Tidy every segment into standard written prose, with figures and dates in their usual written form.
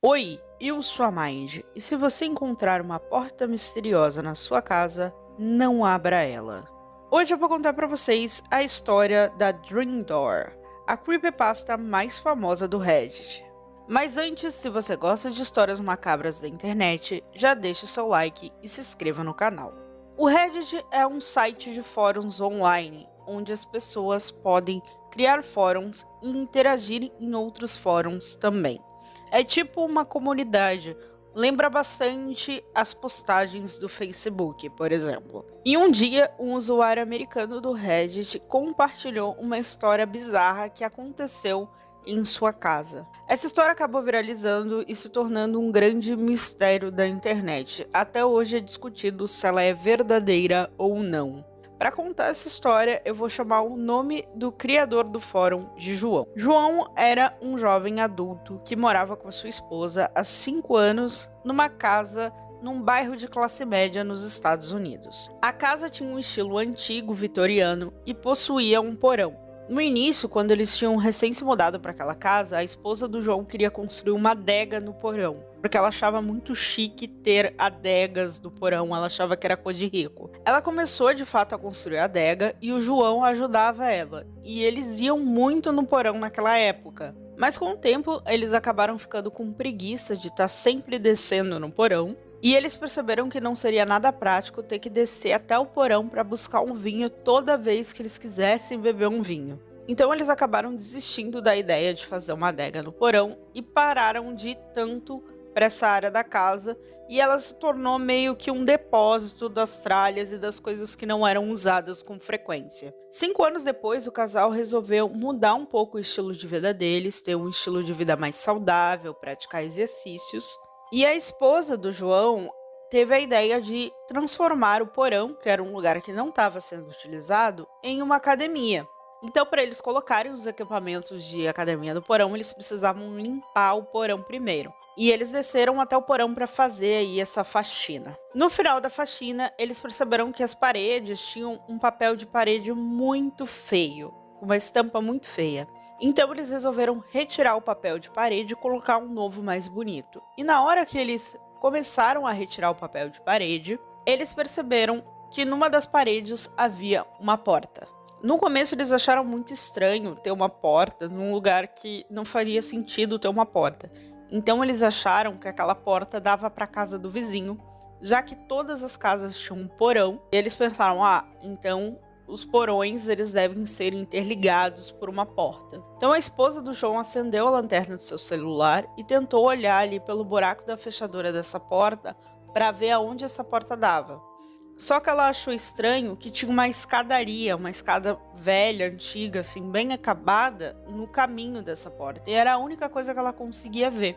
Oi, eu sou a Mind, e se você encontrar uma porta misteriosa na sua casa, não abra ela. Hoje eu vou contar pra vocês a história da Dream Door, a creepypasta mais famosa do Reddit. Mas antes, se você gosta de histórias macabras da internet, já deixe o seu like e se inscreva no canal. O Reddit é um site de fóruns online, onde as pessoas podem criar fóruns e interagir em outros fóruns também. É tipo uma comunidade. Lembra bastante as postagens do Facebook, por exemplo. E um dia, um usuário americano do Reddit compartilhou uma história bizarra que aconteceu em sua casa. Essa história acabou viralizando e se tornando um grande mistério da internet. Até hoje é discutido se ela é verdadeira ou não. Para contar essa história, eu vou chamar o nome do criador do fórum de João. João era um jovem adulto que morava com a sua esposa há 5 anos numa casa num bairro de classe média nos Estados Unidos. A casa tinha um estilo antigo vitoriano e possuía um porão. No início, quando eles tinham recém se mudado para aquela casa, a esposa do João queria construir uma adega no porão, porque ela achava muito chique ter adegas do porão, ela achava que era coisa de rico. Ela começou de fato a construir a adega e o João ajudava ela, e eles iam muito no porão naquela época. Mas com o tempo, eles acabaram ficando com preguiça de estar sempre descendo no porão, e eles perceberam que não seria nada prático ter que descer até o porão para buscar um vinho toda vez que eles quisessem beber um vinho. Então eles acabaram desistindo da ideia de fazer uma adega no porão e pararam de ir tanto para essa área da casa, e ela se tornou meio que um depósito das tralhas e das coisas que não eram usadas com frequência. 5 anos depois, o casal resolveu mudar um pouco o estilo de vida deles, ter um estilo de vida mais saudável, praticar exercícios. E a esposa do João teve a ideia de transformar o porão, que era um lugar que não estava sendo utilizado, em uma academia. Então, para eles colocarem os equipamentos de academia no porão, eles precisavam limpar o porão primeiro. E eles desceram até o porão para fazer aí essa faxina. No final da faxina, eles perceberam que as paredes tinham um papel de parede muito feio, uma estampa muito feia. Então eles resolveram retirar o papel de parede e colocar um novo mais bonito. E na hora que eles começaram a retirar o papel de parede, eles perceberam que numa das paredes havia uma porta. No começo eles acharam muito estranho ter uma porta num lugar que não faria sentido ter uma porta. Então eles acharam que aquela porta dava para a casa do vizinho, já que todas as casas tinham um porão. E eles pensaram, então os porões eles devem ser interligados por uma porta. Então a esposa do João acendeu a lanterna do seu celular e tentou olhar ali pelo buraco da fechadura dessa porta para ver aonde essa porta dava. Só que ela achou estranho que tinha uma escadaria, uma escada velha, antiga, assim, bem acabada, no caminho dessa porta. E era a única coisa que ela conseguia ver.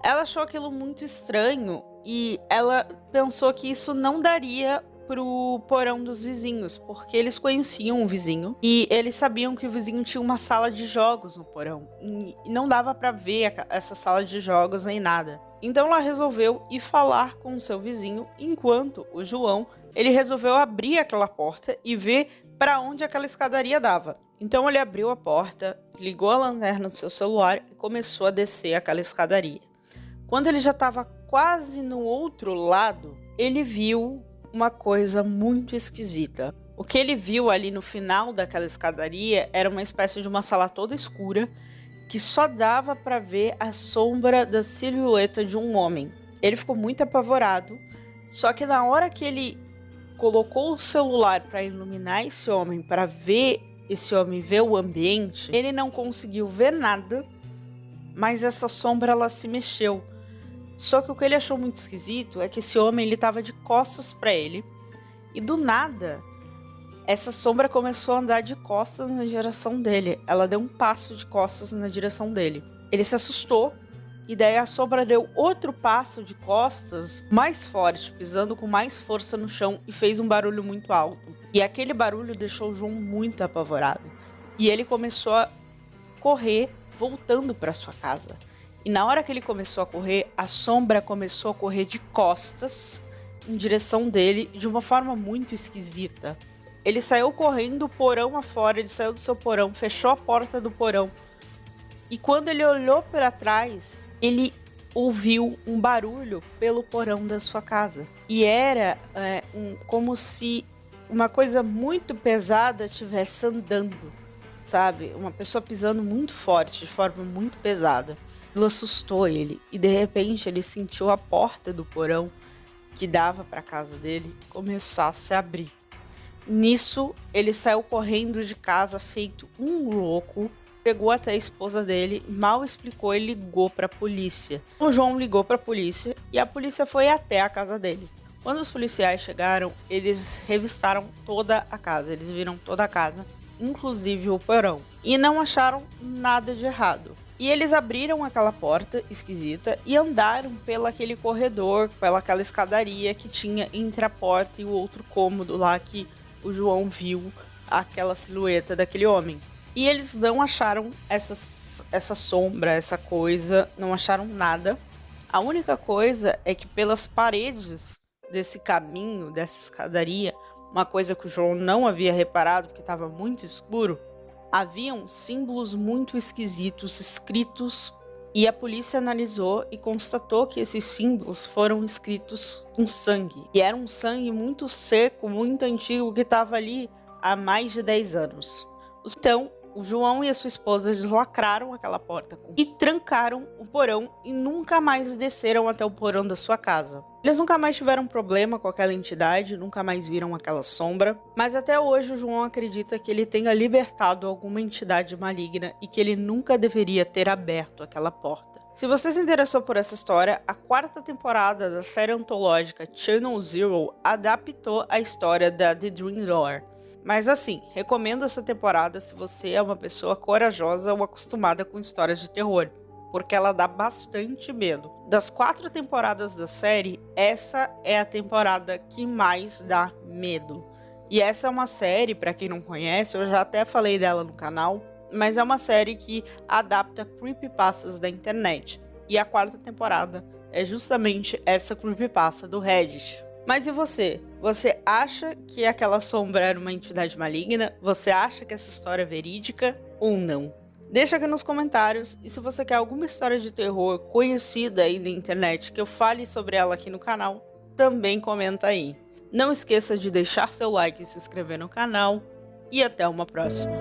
Ela achou aquilo muito estranho e ela pensou que isso não daria pro porão dos vizinhos, porque eles conheciam o vizinho e eles sabiam que o vizinho tinha uma sala de jogos no porão e não dava para ver essa sala de jogos nem nada. Então ela resolveu ir falar com o seu vizinho, enquanto o João, ele resolveu abrir aquela porta e ver para onde aquela escadaria dava. Então ele abriu a porta, ligou a lanterna do seu celular e começou a descer aquela escadaria. Quando ele já estava quase no outro lado, ele viu uma coisa muito esquisita. O que ele viu ali no final daquela escadaria era uma espécie de uma sala toda escura que só dava para ver a sombra da silhueta de um homem. Ele ficou muito apavorado, só que na hora que ele colocou o celular para iluminar esse homem, para ver esse homem ver o ambiente, ele não conseguiu ver nada, mas essa sombra ela se mexeu. Só que o que ele achou muito esquisito é que esse homem ele estava de costas para ele e do nada essa sombra começou a andar de costas na direção dele. Ela deu um passo de costas na direção dele. Ele se assustou e daí a sombra deu outro passo de costas mais forte, pisando com mais força no chão e fez um barulho muito alto. E aquele barulho deixou o João muito apavorado. E ele começou a correr voltando para sua casa. E na hora que ele começou a correr, a sombra começou a correr de costas em direção dele de uma forma muito esquisita. Ele saiu correndo porão afora, ele saiu do seu porão, fechou a porta do porão. E quando ele olhou para trás, ele ouviu um barulho pelo porão da sua casa. E era como se uma coisa muito pesada estivesse andando, sabe? Uma pessoa pisando muito forte, de forma muito pesada. Aquilo assustou ele e de repente ele sentiu a porta do porão que dava para a casa dele começar a se abrir. Nisso, ele saiu correndo de casa feito um louco, pegou até a esposa dele, mal explicou e ligou para a polícia. O João ligou para a polícia e a polícia foi até a casa dele. Quando os policiais chegaram, eles revistaram toda a casa, eles viram toda a casa, inclusive o porão, e não acharam nada de errado. E eles abriram aquela porta esquisita e andaram pelo aquele corredor, pela aquela escadaria que tinha entre a porta e o outro cômodo lá que o João viu aquela silhueta daquele homem. E eles não acharam essa sombra, essa coisa, não acharam nada. A única coisa é que pelas paredes desse caminho, dessa escadaria, uma coisa que o João não havia reparado porque estava muito escuro, haviam símbolos muito esquisitos escritos e a polícia analisou e constatou que esses símbolos foram escritos com sangue. E era um sangue muito seco, muito antigo, que estava ali há mais de 10 anos. Então, o João e a sua esposa deslacraram aquela porta e trancaram o porão e nunca mais desceram até o porão da sua casa. Eles nunca mais tiveram problema com aquela entidade, nunca mais viram aquela sombra, mas até hoje o João acredita que ele tenha libertado alguma entidade maligna e que ele nunca deveria ter aberto aquela porta. Se você se interessou por essa história, a 4ª temporada da série antológica Channel Zero adaptou a história da The Dream Door. Mas assim, recomendo essa temporada se você é uma pessoa corajosa ou acostumada com histórias de terror, porque ela dá bastante medo. Das 4 temporadas da série, essa é a temporada que mais dá medo. E essa é uma série, para quem não conhece, eu já até falei dela no canal, mas é uma série que adapta creepypastas da internet. E a 4ª temporada é justamente essa creepypasta do Reddit. Mas e você? Você acha que aquela sombra era uma entidade maligna? Você acha que essa história é verídica ou não? Deixa aqui nos comentários, e se você quer alguma história de terror conhecida aí na internet que eu fale sobre ela aqui no canal, também comenta aí. Não esqueça de deixar seu like e se inscrever no canal, e até uma próxima.